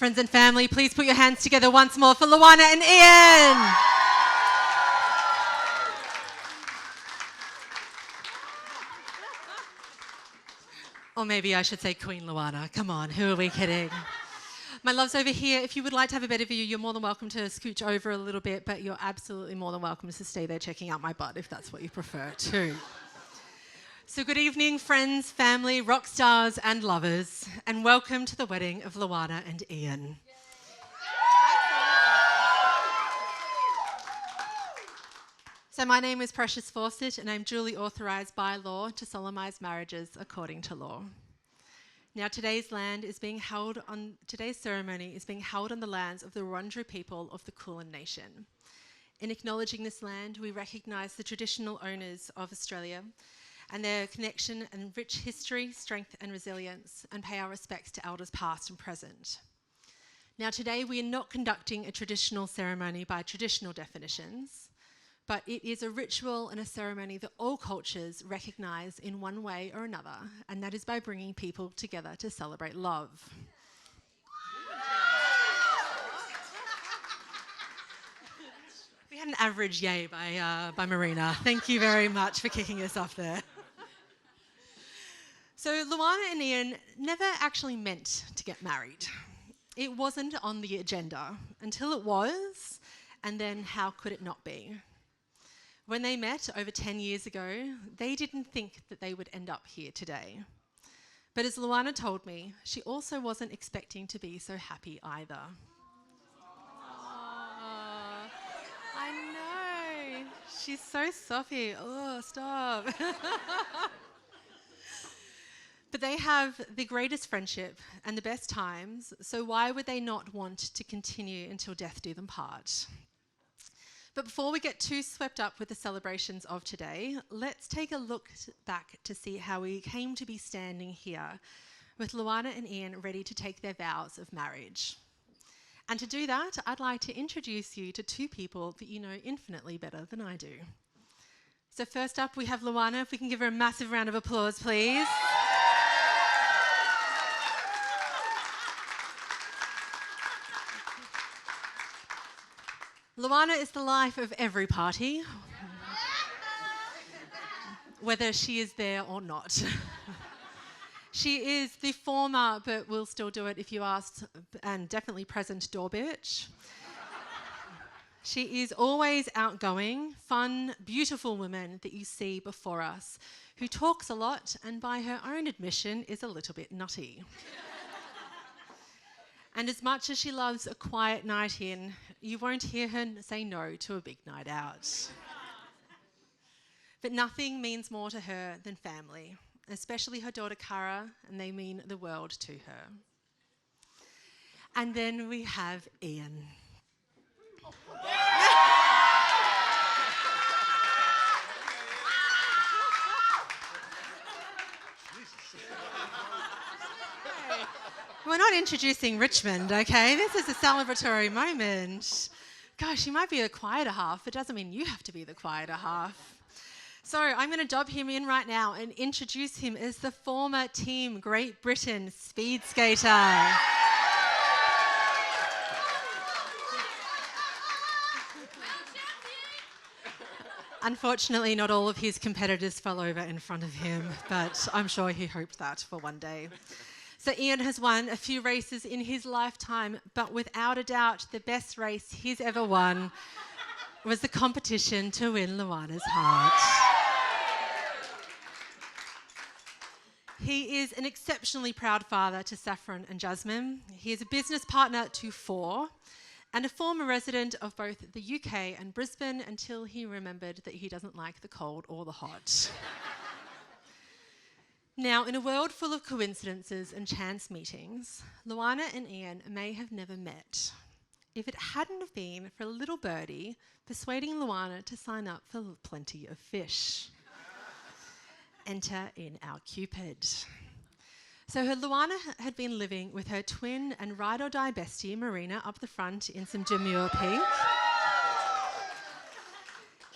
Friends and family, please put your hands together once more for Luana and Ian. Or maybe I should say Queen Luana. Come on, who are we kidding? My loves over here, if you would like to have a better view, you're more than welcome to scooch over a little bit, but you're absolutely more than welcome to stay there checking out my butt if that's what you prefer too. So good evening, friends, family, rock stars and lovers, and welcome to the wedding of Luana and Ian. So my name is Precious Fawcett and I'm duly authorised by law to solemnise marriages according to law. Now today's ceremony is being held on the lands of the Wurundjeri people of the Kulin Nation. In acknowledging this land, we recognise the traditional owners of Australia and their connection and rich history, strength and resilience, and pay our respects to elders past and present. Now today we are not conducting a traditional ceremony by traditional definitions, but it is a ritual and a ceremony that all cultures recognise in one way or another, and that is by bringing people together to celebrate love. We had an average yay by Marina. Thank you very much for kicking us off there. So Luana and Ian never actually meant to get married. It wasn't on the agenda until it was, and then how could it not be? When they met over 10 years ago, they didn't think that they would end up here today. But as Luana told me, she also wasn't expecting to be so happy either. Aww, I know. She's so soppy. Oh, stop. But they have the greatest friendship and the best times, so why would they not want to continue until death do them part? But before we get too swept up with the celebrations of today, let's take a look back to see how we came to be standing here with Luana and Ian ready to take their vows of marriage. And to do that, I'd like to introduce you to two people that you know infinitely better than I do. So first up, we have Luana. If we can give her a massive round of applause, please. Luana is the life of every party, whether she is there or not. She is the former, but will still do it if you asked, and definitely present door bitch. She is always outgoing, fun, beautiful woman that you see before us, who talks a lot and by her own admission is a little bit nutty. And as much as she loves a quiet night in, you won't hear her say no to a big night out. But nothing means more to her than family, especially her daughter Cara, and they mean the world to her. And then we have Ian. We're not introducing Richmond, okay? This is a celebratory moment. Gosh, you might be the quieter half. It doesn't mean you have to be the quieter half. So I'm going to dob him in right now and introduce him as the former Team Great Britain speed skater. Unfortunately, not all of his competitors fell over in front of him, but I'm sure he hoped that for one day. So Ian has won a few races in his lifetime, but without a doubt, the best race he's ever won was the competition to win Luana's heart. He is an exceptionally proud father to Saffron and Jasmine. He is a business partner to 4 and a former resident of both the UK and Brisbane until he remembered that he doesn't like the cold or the hot. Now, in a world full of coincidences and chance meetings, Luana and Ian may have never met if it hadn't have been for a little birdie persuading Luana to sign up for plenty of fish. Enter in our Cupid. So Luana had been living with her twin and ride-or-die bestie, Marina, up the front in some demure pink,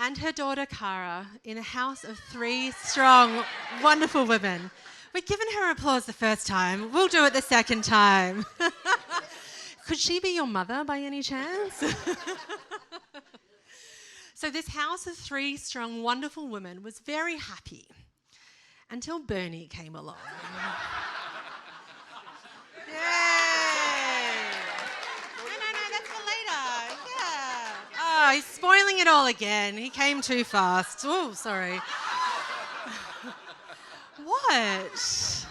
and her daughter, Cara, in a house of 3 strong, wonderful women. We've given her applause the first time. We'll do it the second time. Could she be your mother by any chance? So this house of 3 strong, wonderful women was very happy until Bernie came along. Yay! No, that's for later. Yeah. Oh, he's spoiling it all again. He came too fast. Oh, sorry. What?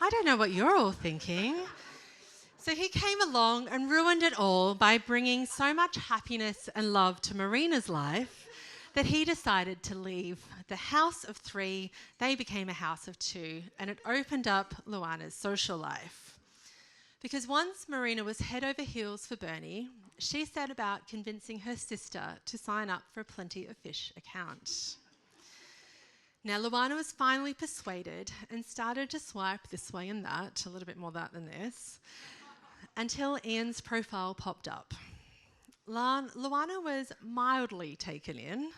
I don't know what you're all thinking. So he came along and ruined it all by bringing so much happiness and love to Marina's life that he decided to leave the house of 3. They became a house of 2, and it opened up Luana's social life. Because once Marina was head over heels for Bernie, she set about convincing her sister to sign up for a Plenty of Fish account. Now, Luana was finally persuaded and started to swipe this way and that, a little bit more that than this, until Ian's profile popped up. Luana was mildly taken in.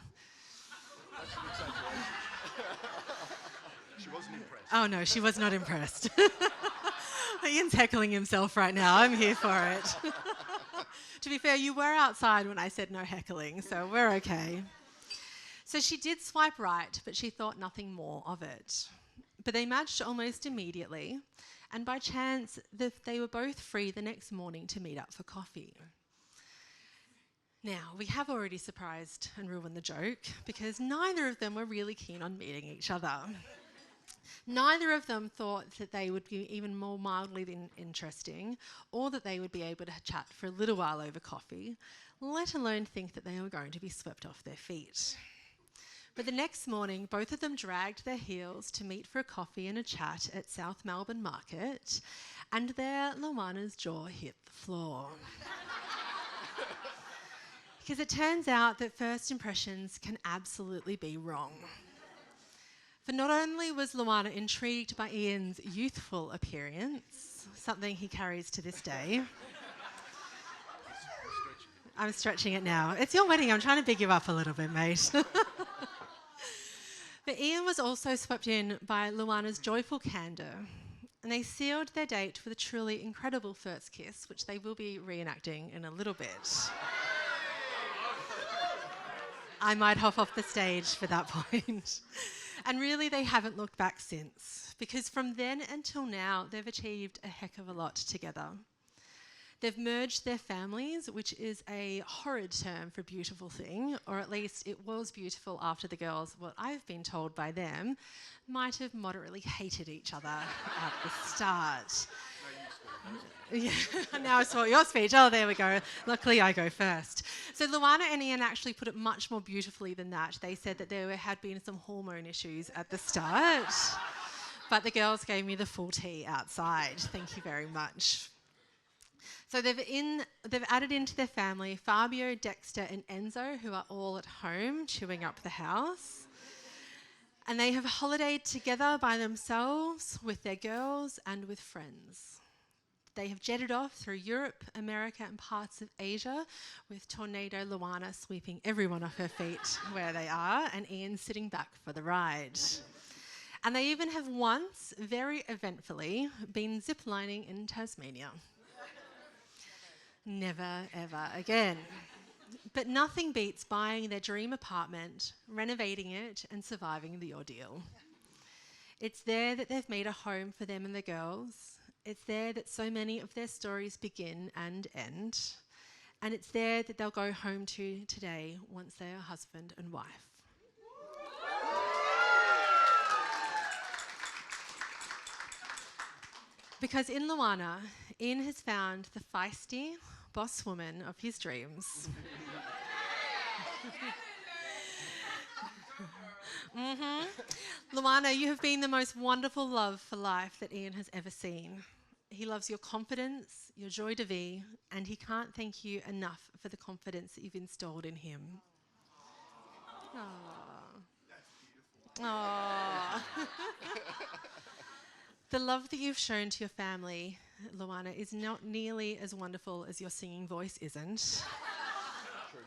She wasn't impressed. Oh no, she was not impressed. Ian's heckling himself right now. I'm here for it. To be fair, you were outside when I said no heckling, so we're okay. So she did swipe right, but she thought nothing more of it. But they matched almost immediately, and by chance, they were both free the next morning to meet up for coffee. Now, we have already surprised and ruined the joke because neither of them were really keen on meeting each other. Neither of them thought that they would be even more mildly interesting, or that they would be able to chat for a little while over coffee, let alone think that they were going to be swept off their feet. But the next morning, both of them dragged their heels to meet for a coffee and a chat at South Melbourne Market, and there Luana's jaw hit the floor. Because it turns out that first impressions can absolutely be wrong. For not only was Luana intrigued by Ian's youthful appearance, something he carries to this day. I'm stretching it now. It's your wedding. I'm trying to big you up a little bit, mate. But Ian was also swept in by Luana's joyful candour, and they sealed their date with a truly incredible first kiss, which they will be reenacting in a little bit. I might hop off the stage for that point. And really, they haven't looked back since, because from then until now, they've achieved a heck of a lot together. They've merged their families, which is a horrid term for beautiful thing, or at least it was beautiful after the girls, what I've been told by them, might have moderately hated each other at the start. Yeah, now I saw your speech. Oh, there we go. Luckily, I go first. So Luana and Ian actually put it much more beautifully than that. They said that there had been some hormone issues at the start, but the girls gave me the full tea outside. Thank you very much. So they've added into their family Fabio, Dexter, and Enzo, who are all at home chewing up the house. And they have holidayed together by themselves with their girls and with friends. They have jetted off through Europe, America, and parts of Asia, with Tornado Luana sweeping everyone off her feet where they are, and Ian sitting back for the ride. And they even have once, very eventfully, been ziplining in Tasmania. Never, ever again. But nothing beats buying their dream apartment, renovating it, and surviving the ordeal. It's there that they've made a home for them and the girls. It's there that so many of their stories begin and end. And it's there that they'll go home to today once they are husband and wife. Because in Luana, Ian has found the feisty boss woman of his dreams. Luana, you have been the most wonderful love for life that Ian has ever seen. He loves your confidence, your joie de vivre, and he can't thank you enough for the confidence that you've installed in him. Aww. Aww. The love that you've shown to your family, Luana, is not nearly as wonderful as your singing voice isn't. True.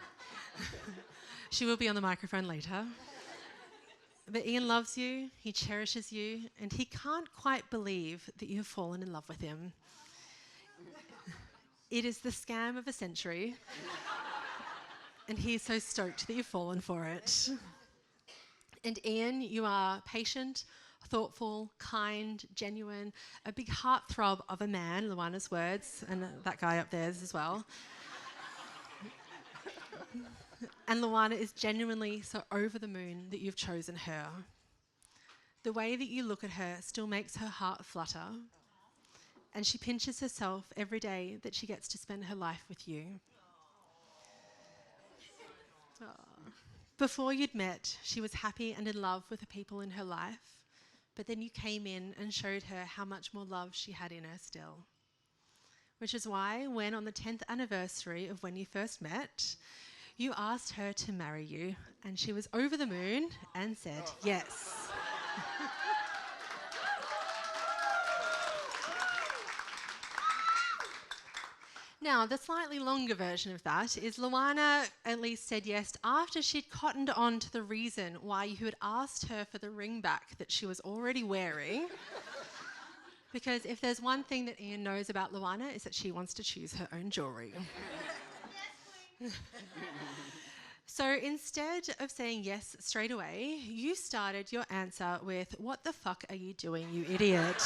She will be on the microphone later. But Ian loves you, he cherishes you, and he can't quite believe that you have fallen in love with him. It is the scam of a century. And he's so stoked that you've fallen for it. And Ian, you are patient, thoughtful, kind, genuine, a big heartthrob of a man, Luana's words, and that guy up there as well. And Luana is genuinely so over the moon that you've chosen her. The way that you look at her still makes her heart flutter. And she pinches herself every day that she gets to spend her life with you. Before you'd met, she was happy and in love with the people in her life, but then you came in and showed her how much more love she had in her still. Which is why, when on the 10th anniversary of when you first met, you asked her to marry you, and she was over the moon and said yes. Now, the slightly longer version of that is Luana at least said yes after she'd cottoned on to the reason why you had asked her for the ring back that she was already wearing. Because if there's one thing that Ian knows about Luana, is that she wants to choose her own jewellery. So instead of saying yes straight away, you started your answer with, "What the fuck are you doing, you idiot?"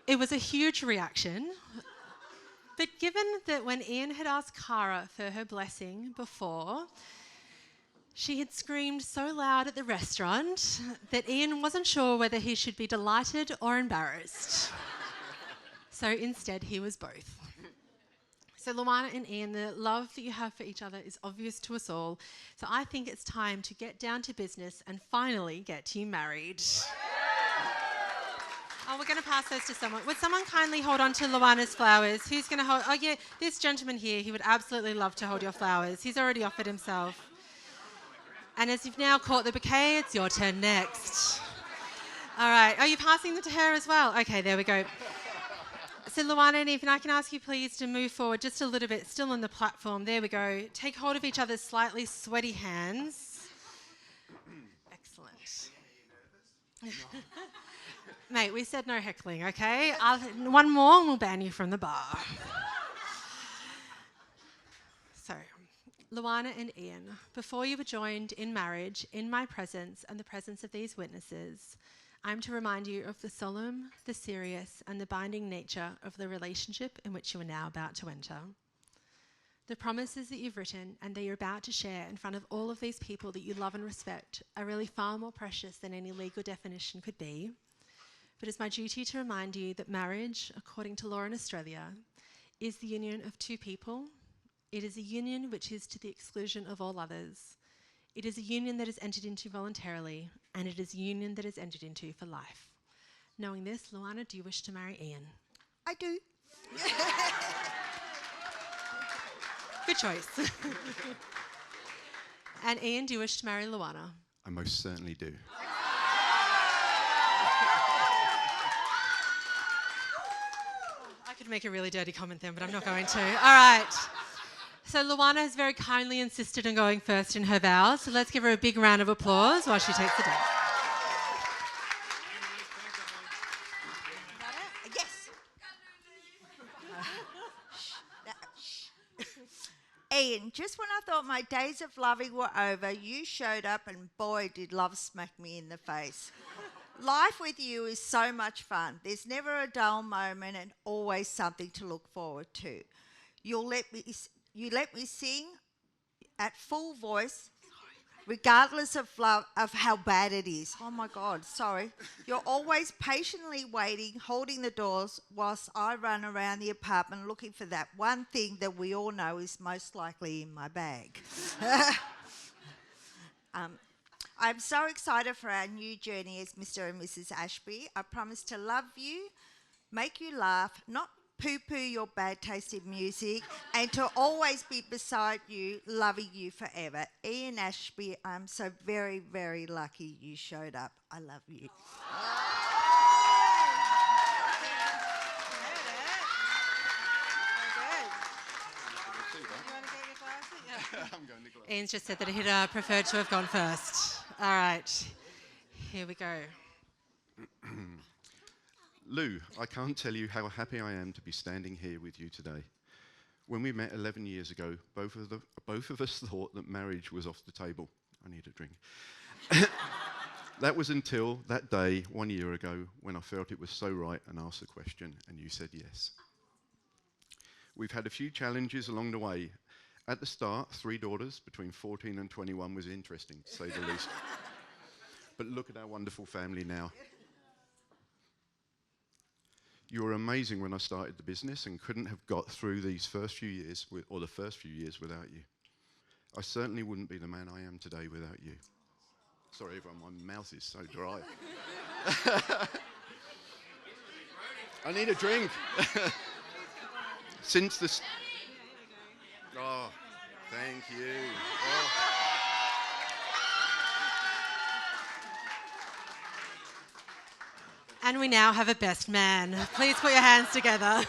It was a huge reaction, but given that when Ian had asked Cara for her blessing before, she had screamed so loud at the restaurant that Ian wasn't sure whether he should be delighted or embarrassed. So instead, he was both. So Luana and Ian, the love that you have for each other is obvious to us all. So I think it's time to get down to business and finally get you married. Oh, we're going to pass those to someone. Would someone kindly hold on to Luana's flowers? Who's going to hold? Oh, yeah, this gentleman here, he would absolutely love to hold your flowers. He's already offered himself. And as you've now caught the bouquet, it's your turn next. All right. Are you passing them to her as well? Okay, there we go. So Luana and Ian, I can ask you please to move forward just a little bit, still on the platform. There we go. Take hold of each other's slightly sweaty hands. Excellent. Mate, we said no heckling, okay? One more and we'll ban you from the bar. So, Luana and Ian, before you were joined in marriage, in my presence and the presence of these witnesses, I'm to remind you of the solemn, the serious, and the binding nature of the relationship in which you are now about to enter. The promises that you've written and that you're about to share in front of all of these people that you love and respect are really far more precious than any legal definition could be. But it's my duty to remind you that marriage, according to law in Australia, is the union of two people. It is a union which is to the exclusion of all others. It is a union that is entered into voluntarily, and it is a union that is entered into for life. Knowing this, Luana, do you wish to marry Ian? I do. Good choice. And Ian, do you wish to marry Luana? I most certainly do. I could make a really dirty comment then, but I'm not going to. All right. So Luana has very kindly insisted on going first in her vows, so let's give her a big round of applause while she takes the dance. Yes. Ian, just when I thought my days of loving were over, you showed up and boy, did love smack me in the face. Life with you is so much fun. There's never a dull moment and always something to look forward to. You let me sing at full voice, regardless of love, of how bad it is. Oh my God, sorry. You're always patiently waiting, holding the doors, whilst I run around the apartment looking for that one thing that we all know is most likely in my bag. I'm so excited for our new journey as Mr. and Mrs. Ashby. I promise to love you, make you laugh, not poo-poo your bad taste in music, and to always be beside you, loving you forever. Ian Ashby, I'm so very, very lucky you showed up. I love you. Ian's just said that he'd preferred to have gone first. All right, here we go. Lou, I can't tell you how happy I am to be standing here with you today. When we met 11 years ago, both of us thought that marriage was off the table. I need a drink. That was until that day, 1 year ago, when I felt it was so right and asked the question, and you said yes. We've had a few challenges along the way. At the start, 3 daughters between 14 and 21 was interesting, to say the least. But look at our wonderful family now. You were amazing when I started the business and couldn't have got through these first few years, the first few years without you. I certainly wouldn't be the man I am today without you. Sorry everyone, my mouth is so dry. I need a drink. Since the... Oh, thank you. Oh. And we now have a best man. Please put your hands together.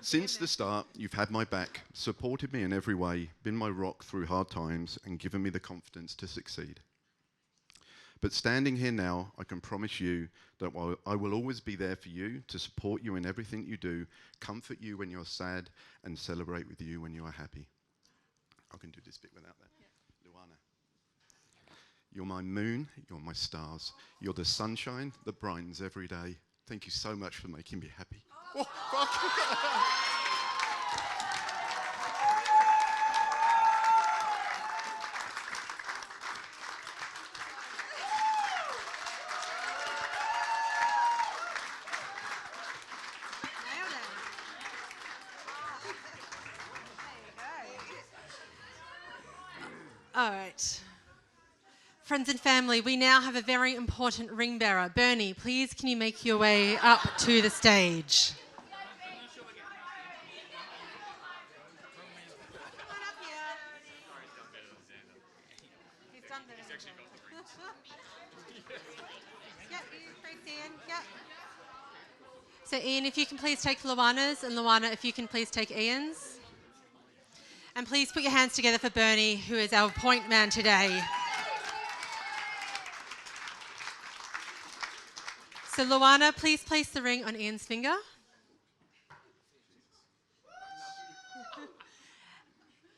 Since the start, you've had my back, supported me in every way, been my rock through hard times, and given me the confidence to succeed. But standing here now, I can promise you that I will always be there for you, to support you in everything you do, comfort you when you're sad, and celebrate with you when you are happy. I can do this bit without that. Yeah. Luana. You're my moon, you're my stars. You're the sunshine that brightens every day. Thank you so much for making me happy. Oh, fuck. All right. Friends and family, we now have a very important ring bearer. Bernie, please can you make your way up to the stage? So Ian, if you can please take Luana's, and Luana, if you can please take Ian's. And please put your hands together for Bernie, who is our point man today. So Luana, please place the ring on Ian's finger.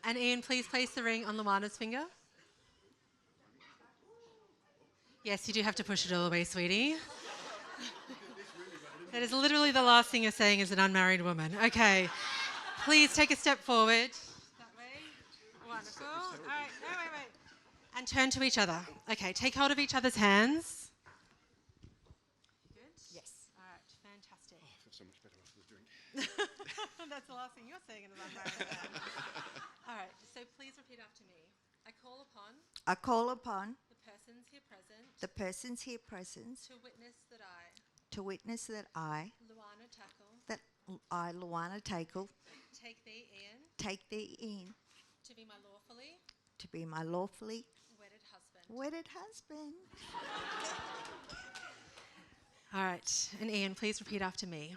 And Ian, please place the ring on Luana's finger. Yes, you do have to push it all the way, sweetie. That is literally the last thing you're saying as an unmarried woman. Okay, please take a step forward. That way. Wonderful. All right, wait. And turn to each other. Okay, take hold of each other's hands. Good? Yes. All right, fantastic. Oh, I feel so much better after the drink. That's the last thing you're saying as an unmarried man. All right, so please repeat after me. I call upon I call upon the persons here present the persons here present to witness that I, Luana Tackle, take thee, Ian, take thee in to be my lawfully wedded husband. All right, and Ian, please repeat after me.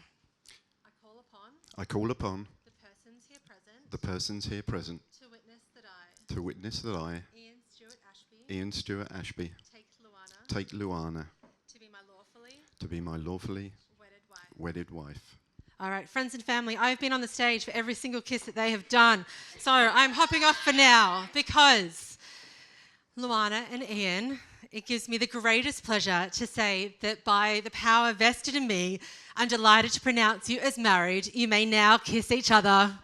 I call upon the persons here present to witness that I, Ian Stewart Ashby, take Luana to be my lawfully wedded wife. All right, friends and family, I've been on the stage for every single kiss that they have done. So I'm hopping off for now because Luana and Ian, it gives me the greatest pleasure to say that by the power vested in me, I'm delighted to pronounce you as married. You may now kiss each other.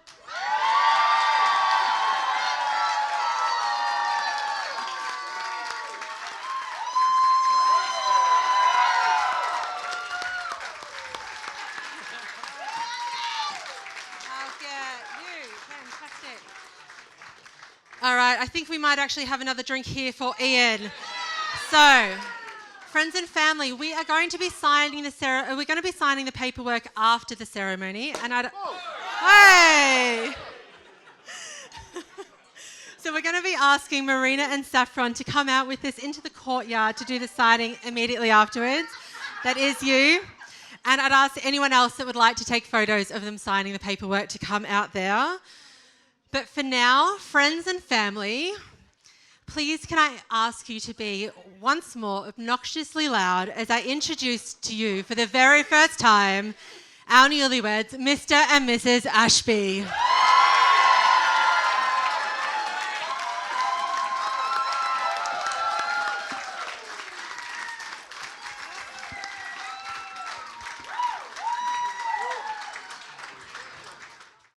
All right, I think we might actually have another drink here for Ian. So, friends and family, we are going to be signing the paperwork after the ceremony. And Hey! So we're going to be asking Marina and Saffron to come out with us into the courtyard to do the signing immediately afterwards. That is you. And I'd ask anyone else that would like to take photos of them signing the paperwork to come out there. But for now, friends and family, Please can I ask you to be once more obnoxiously loud as I introduce to you for the very first time our newlyweds, Mr. and Mrs. Ashby.